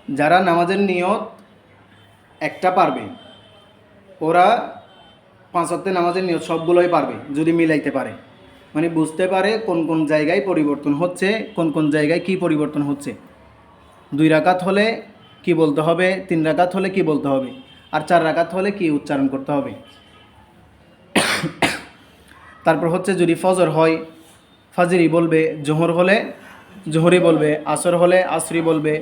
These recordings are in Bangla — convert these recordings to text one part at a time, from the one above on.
যারা নামাজের নিয়ত একটা পারবে ওরা 5 ওয়াক্তের নামাজের নিয়ত সবগুলোই পারবে যদি মিলাইতে পারে, মানে বুঝতে পারে কোন কোন জায়গায় পরিবর্তন হচ্ছে, কোন কোন জায়গায় কি পরিবর্তন হচ্ছে। 2 রাকাত হলে কি বলতে হবে, 3 রাকাত হলে কি বলতে হবে, আর 4 রাকাত হলে কি উচ্চারণ করতে হবে। তারপর হচ্ছে যদি ফজর হয় ফাজরি বলবে, জোহর হলে জোহরি বলবে, আসর হলে আসরি বলবে,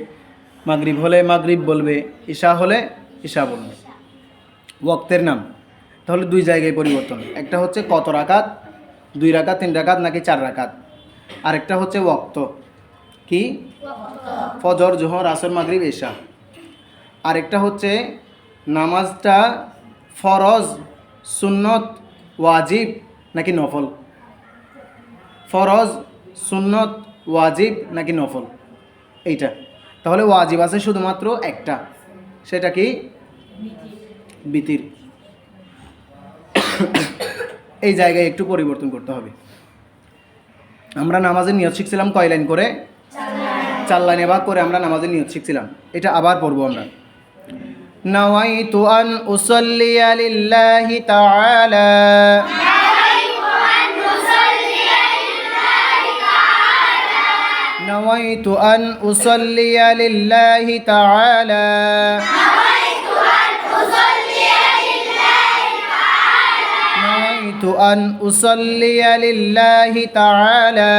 মাগরিব হলে মাগরিব বলবে, ঈশা হলে ঈশা বলবে। ওয়াক্তের নাম তাহলে 2 জায়গায় পরিবর্তন, একটা হচ্ছে কত রাকাত, 2 রাকাত 3 রাকাত নাকি 4 রাকাত, আরেকটা হচ্ছে ওয়াক্ত কি ফজর জোহর আসর মাগরিব ঈশা, আরেকটা হচ্ছে নামাজটা ফরজ সুন্নত ওয়াজিব নাকি নফল, ফরজ সুন্নত ওয়াজিব নাকি নফল এইটা। তাহলে ওয়াজিব আছে শুধুমাত্র একটা, সেটা কি বিতির। এই জায়গায় একটু পরিবর্তন করতে হবে। আমরা নামাজের নিয়ত শিখছিলাম কয় লাইন করে, 4 লাইনে ভাগ করে আমরা নামাজের নিয়ত শিখছিলাম। এটা আবার পড়বো আমরা। নাওয়াইতু আন উসাল্লিয়া লিল্লাহি তাআলা, نويت أن أصلي لله تعالى، نويت أن أصلي لله تعالى।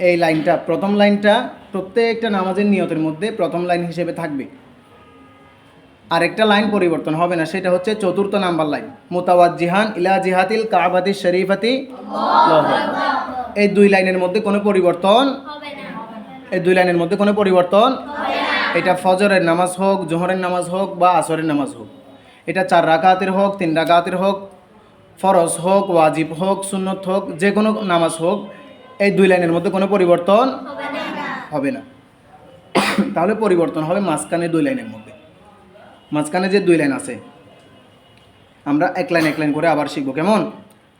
এই লাইনটা, প্রথম লাইনটা প্রত্যেকটা নামাজের নিয়তের মধ্যে প্রথম লাইন হিসেবে থাকবে। আরেকটা লাইন পরিবর্তন হবে না, সেটা হচ্ছে 4র্থ নাম্বার লাইন, মুতাওয়াজ্জিহান ইলা জিহাতিল কাবাতি শরীফাতি আল্লাহু আকবার। এই 2 লাইনের মধ্যে কোনো পরিবর্তন হবে না, এই 2 লাইনের মধ্যে কোনো পরিবর্তন হবে না। এটা ফজরের নামাজ হোক, জোহরের নামাজ হোক বা আসরের নামাজ হোক, এটা 4 রাকাতের হোক, 3 রাকাতের হোক, ফরজ হোক, ওয়াজিব হোক, সুন্নত হোক, যে কোনো নামাজ হোক, এই 2 লাইনের মধ্যে কোনো পরিবর্তন হবে না। তাহলে পরিবর্তন হবে মাঝখানে 2 লাইনের মধ্যে। মাঝখানে যে 2 লাইন আছে আমরা এক লাইন করে আবার শিখবো, কেমন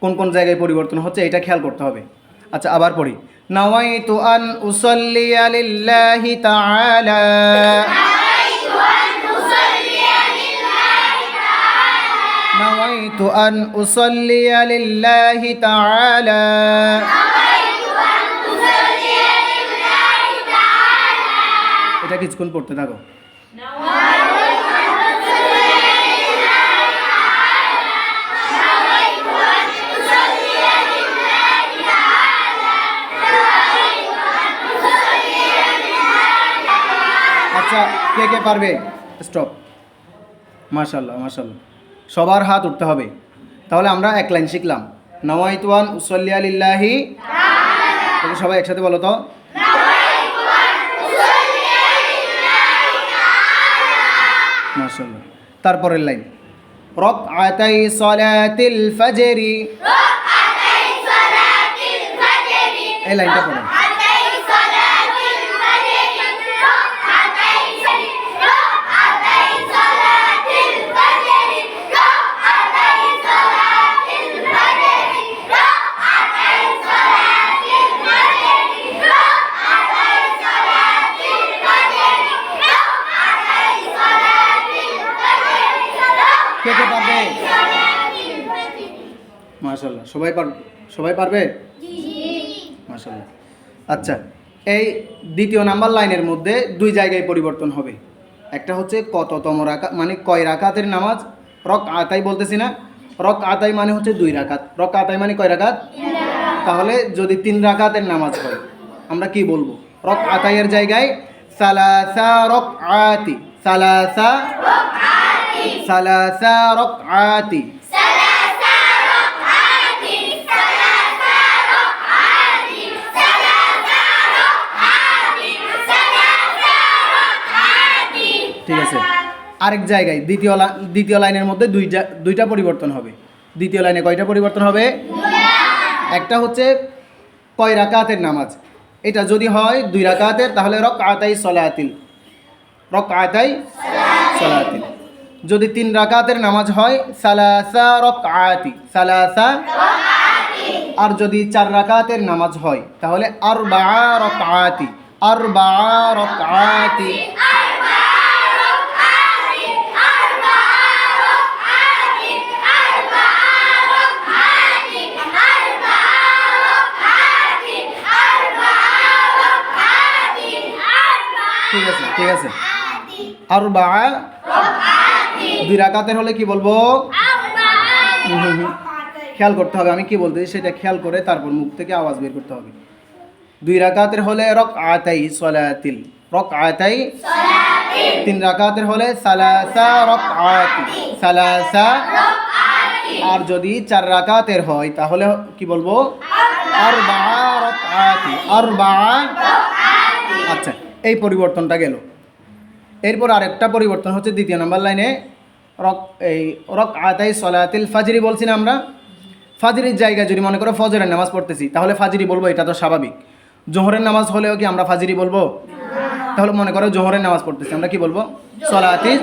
কোন কোন জায়গায় পরিবর্তন হচ্ছে এটা খেয়াল করতে হবে। আচ্ছা আবার পড়ি। নাওয়াইতু আন উসাল্লিয়া লিল্লাহি তাআলা, নাওয়াইতু আন উসাল্লিয়া লিল্লাহি তাআলা। এটা কিছুক্ষণ পড়তে থাকো। আচ্ছা কে কে পারবে? স্টপ। মাশাআল্লাহ মাশাআল্লাহ, সবার হাত উঠতে হবে। তাহলে আমরা এক লাইন শিখলাম, নাওয়াইতু আন উসাল্লিয়া লিল্লাহি তাআলা। সবাই একসাথে বলো তো, মাশাআল্লাহ। তারপরের লাইন, রাকআতাই সালাতিল ফাজরি, এই লাইনটা পড়ো। কে কে পারবে? মাশাআল্লাহ, সবাই পারবে? মাশাআল্লাহ। আচ্ছা, এই দ্বিতীয় নাম্বার লাইনের মধ্যে 2 জায়গায় পরিবর্তন হবে। একটা হচ্ছে কততম রাকাত, মানে কয় রাকাতের নামাজ। রাকআতাই বলতেছি না, রাকআতাই মানে হচ্ছে 2 রাকাত, রাকআতাই মানে কয় রাকাত। তাহলে যদি 3 রাকাতের নামাজ হয় আমরা কি বলবো? রাকআতাইয়ের জায়গায় সালাসা রাকআতি, সালাসা রাকআতি, সালাসা রাকআতি, সালাসা রাকআতি, সালাসা রাকআতি, সালাসা রাকআতি, সালাসা রাকআতি। ঠিক আছে। আরেক জায়গায় দ্বিতীয় লাইনের মধ্যে 2টা পরিবর্তন হবে। দ্বিতীয় লাইনে কয়টা পরিবর্তন হবে? 2টা। একটা হচ্ছে কয় রাকাতের নামাজ, এটা যদি হয় 2 রাকাতের তাহলে রাকআতাই সালাতিল, রাকআতাই সালাতিল। যদি 3 রাকাতের নামাজ হয় সালাসা রাকআতি, সালাসা রাকআতি। আর যদি 4 রাকাতের নামাজ হয় তাহলে আরবা রাকাতি, আরবা রাকাতি। ঠিক আছে, ঠিক আছে। আরবা 2 রাকাতের হলে কি বলবো? খেয়াল করতে হবে আমি কি বলতেছি সেটা খেয়াল করে তারপর মুখ থেকে আওয়াজ বের করতে হবে। 2 রাকাতের হলে রাকআতাই সালাতিল, রাকআতাই। 3 রাকাতের হলে সালাসা রাকআতি, সালাসা। আর যদি 4 রাকাতের হয় তাহলে কি বলবো? আরবা রাকআতি, আরবা। আচ্ছা, এই পরিবর্তনটা গেল। এরপর আরেকটা পরিবর্তন হচ্ছে দ্বিতীয় নাম্বার লাইনে রাকআতাই সালাতিল ফাজরি বলছি না আমরা? ফাজরির জায়গায় যদি মনে করো ফজরের নামাজ পড়তেছি তাহলে ফাজরি বলবো, এটা তো স্বাভাবিক। জোহরের নামাজ হলেও কি আমরা ফাজরি বলবো? তাহলে মনে করো জোহরের নামাজ পড়তেছি, আমরা কি বলবো? সলাতিজ,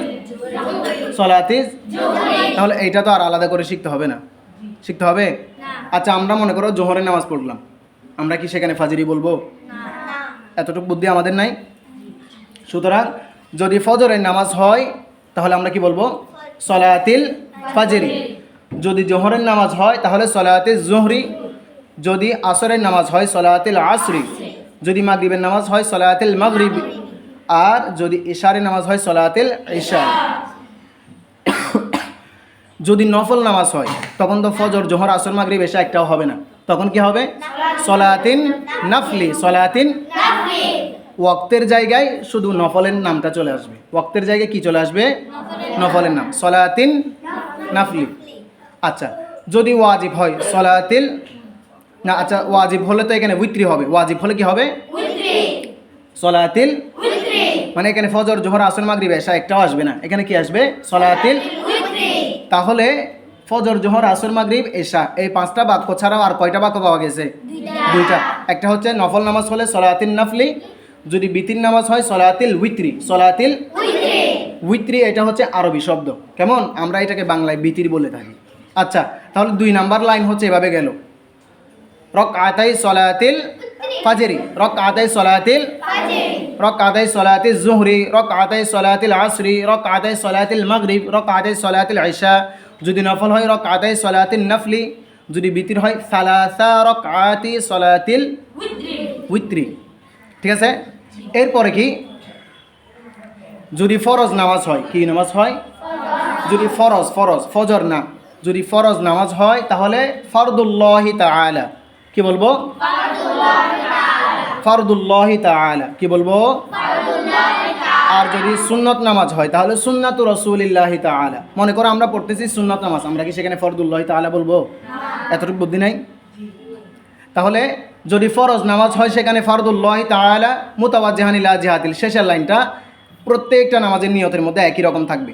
সলাতিজ। তাহলে এইটা তো আর আলাদা করে শিখতে হবে না, শিখতে হবে? আচ্ছা, আমরা মনে করো জোহরের নামাজ পড়লাম, আমরা কি সেখানে ফাজরি বলবো? এতটুকু বুদ্ধি আমাদের নাই। সুতরাং যদি ফজরের নামাজ হয় তাহলে আমরা কি বলবো? সলাতিল ফাজরি। যদি জোহরের নামাজ হয় তাহলে সলাতিল জোহরি। যদি আসরের নামাজ হয় সলাতিল আসরি। যদি মাগরিবের নামাজ হয় সলাতিল মাগরিব। আর যদি ইশারের নামাজ হয় সলাতিল ইশা। যদি নফল নামাজ হয় তখন তো ফজর, জোহর, আসর, মাগরিব, ইশা একটাও হবে না। তখন কি হবে? সলাতিন নাফলি, সলাতিন। ওয়াক্তের জায়গায় শুধু নফলের নামটা চলে আসবে। ওয়াক্তের জায়গায় কি চলে আসবে? নফলের নাম, সলাতিন নাফলি। আচ্ছা, যদি ওয়াজিব হয় সলাতিল না, আচ্ছা ওয়াজিব হলে তো এখানে উইত্রি হবে। ওয়াজিব হলে কি হবে? সলাতিল, মানে এখানে ফজর, জোহর, আসর, মাগরিব, ইশা একটাও আসবে না, এখানে কি আসবে? সলাতিল। তাহলে ফজর, জোহর, আসর, মাগরিব, ইশা এই 5টা বাক্য ছাড়াও আর কয়টা বাক্য পাওয়া গেছে? 2টা। একটা হচ্ছে নফল নামাজ হলে সলাতিল নাফলি, যদি বিতির নামাজ হয় সলাতিল উইত্রি, সলাতিল উইত্রি। এটা হচ্ছে আরবি শব্দ। কেমন? আমরা এটাকে বাংলায় বিতির বলে থাকি। আচ্ছা, তাহলে 2 নাম্বার লাইন হচ্ছে এভাবে গেল। রাকআতাই সলাতিল ফাজরি, রাকআতাই সলাতিল ফাজরি, রাকআতাই সলাতিল যুহরি, রাকআতাই সলাতিল আসরি, রাকআতাই সলাতিল মাগরিব, রাকআতাই সলাতিল ইশা। যদি নফল হয় রাকআতাই সলাতিল নাফলি, যদি বিতির হয় সালাসা রাকআতি সলাতিল উইত্রি। ঠিক আছে? এরপরে কি? যদি ফরজ নামাজ হয়, কি নামাজ হয়? যদি ফরজ, ফরজ, ফজর না, যদি ফরজ নামাজ হয় তাহলে ফরদুল্লাহি তাআলা, কি বলবো? ফরদুল্লাহি তাআলা, কি বলবো? আর যদি সুন্নত নামাজ হয় তাহলে সুন্নাতু রাসূলিল্লাহি তাআলা। মনে করো আমরা পড়তেছি সুন্নত নামাজ, আমরা কি সেখানে ফরদুল্লাহি তাআলা বলবো? এতটুকু বুদ্ধি নাই। তাহলে যদি ফরজ নামাজ হয় সেখানে ফরদুল্লাহি তাআলা মুতাওয়াজ্জিহান ইলা জিহাতিল, শেষের লাইনটা প্রত্যেকটা নামাজের নিয়তের মধ্যে একই রকম থাকবে।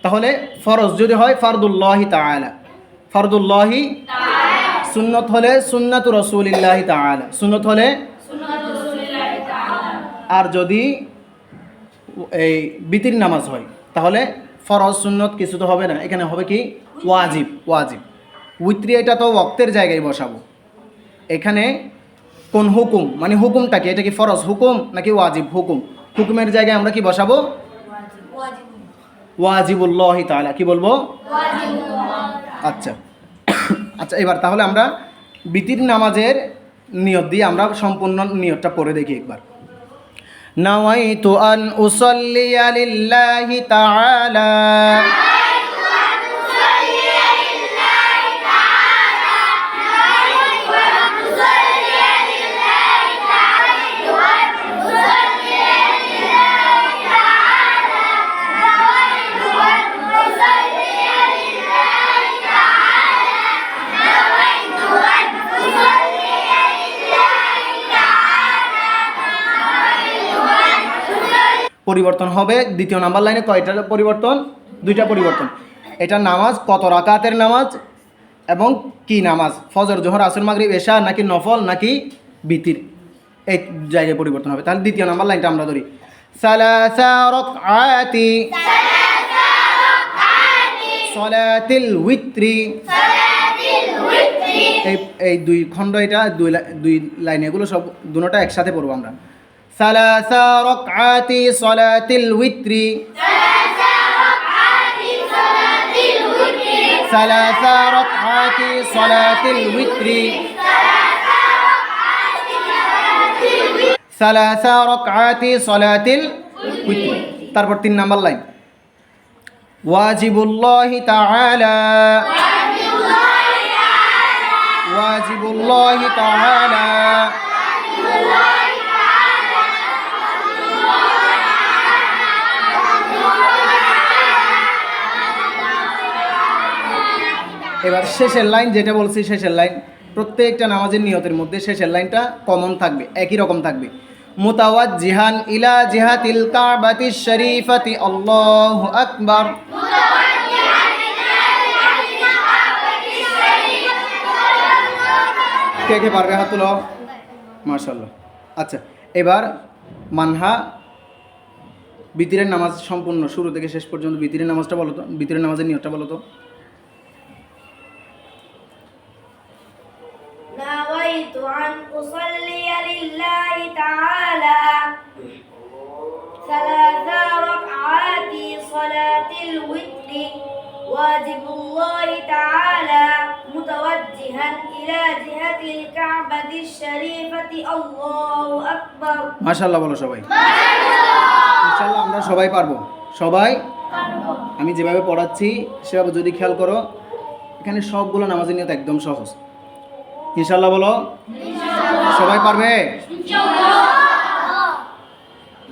তাহলে ফরজ যদি হয় ফরদুল্লাহি তাআলা, ফরদুল্লাহি। সুন্নত হলে সুন্নাতু রাসূলিল্লাহি তাআলা, সুন্নত হলে। আর যদি এই বিতির নামাজ হয় তাহলে ফরজ সুন্নত কিছু তো হবে না, এখানে হবে কি? ওয়াজিব, ওয়াজিব। উইত্রি এটা তো ওয়াক্তের জায়গায় বসাবো। এখানে কোন হুকুম, মানে হুকুমটা কি? এটা কি ফরজ হুকুম নাকি ওয়াজিব হুকুম? হুকুমের জায়গায় আমরা কি বসাবো? ওয়াজিবুল্লাহি তাআলা, কি বলবো? আচ্ছা আচ্ছা, এবার তাহলে আমরা বিতির নামাজের নিয়ত দিয়ে আমরা সম্পূর্ণ নিয়তটা পড়ে দেখি একবার। নাওয়াইতু আন উসাল্লিয়া লিল্লাহি তাআলা, পরিবর্তন হবে দ্বিতীয় নাম্বার লাইনে। কয়টা পরিবর্তন? 2টা পরিবর্তন। এটা নামাজ কত রাকাতের নামাজ এবং কি নামাজ? ফজর, জোহর, আসর, মাগরিব, ইশা নাকি নফল নাকি বিতির? এই জায়গায় পরিবর্তন হবে। তাহলে দ্বিতীয় নাম্বার লাইনটা আমরা ধরি। সালাসা রাকআতি সলাতিল উইত্রি এই এই দুই খণ্ড, এটা দুই লাইন, এগুলো সব দুটোটা একসাথে পড়বো আমরা। সালাসা রাকআতি সালাতিল উইত্রি, সালাসা রাকআতি সালাতিল উইত্রি, সালাসা রাকআতি সালাতিল উইত্রি। তারপর 3 নাম্বার লাইন, ওয়াজিবুল্লাহি তাআলা, ওয়াজিবুল্লাহি তাআলা, এবার শেষের লাইন যেটা বলছি, শেষের লাইন প্রত্যেকটা নামাজের নিয়তের মধ্যে শেষের লাইনটা কমন থাকবে, একই রকম থাকবে। মুতাওয়াজ্জিহান ইলা জিহাতিল কাবাতিশ শরীফাতি আল্লাহু আকবার। কে কে পারবে হাত তুলো, মাশাআল্লাহ। আচ্ছা, এবার মানহা বিতিরের নামাজ সম্পূর্ণ শুরু থেকে শেষ পর্যন্ত বিতিরের নামাজটা বলো তো, বিতিরের নামাজের নিয়তটা বলো তো। نويت أن أصلي لله تعالى 3 ركعات صلاة الوتر واجب الله تعالى متوجها إلى جهة الكعبة الشريفة الله أكبر। মাশাআল্লাহ বলো সবাই। ইনশাআল্লাহ আমরা সবাই পারবো, সবাই আমি যেভাবে পড়াচ্ছি সেভাবে যদি খেয়াল করো, এখানে সবগুলো নামাজের নিয়ত একদম সহজ। ইনশাআল্লাহ বলো, সবাই পারবে।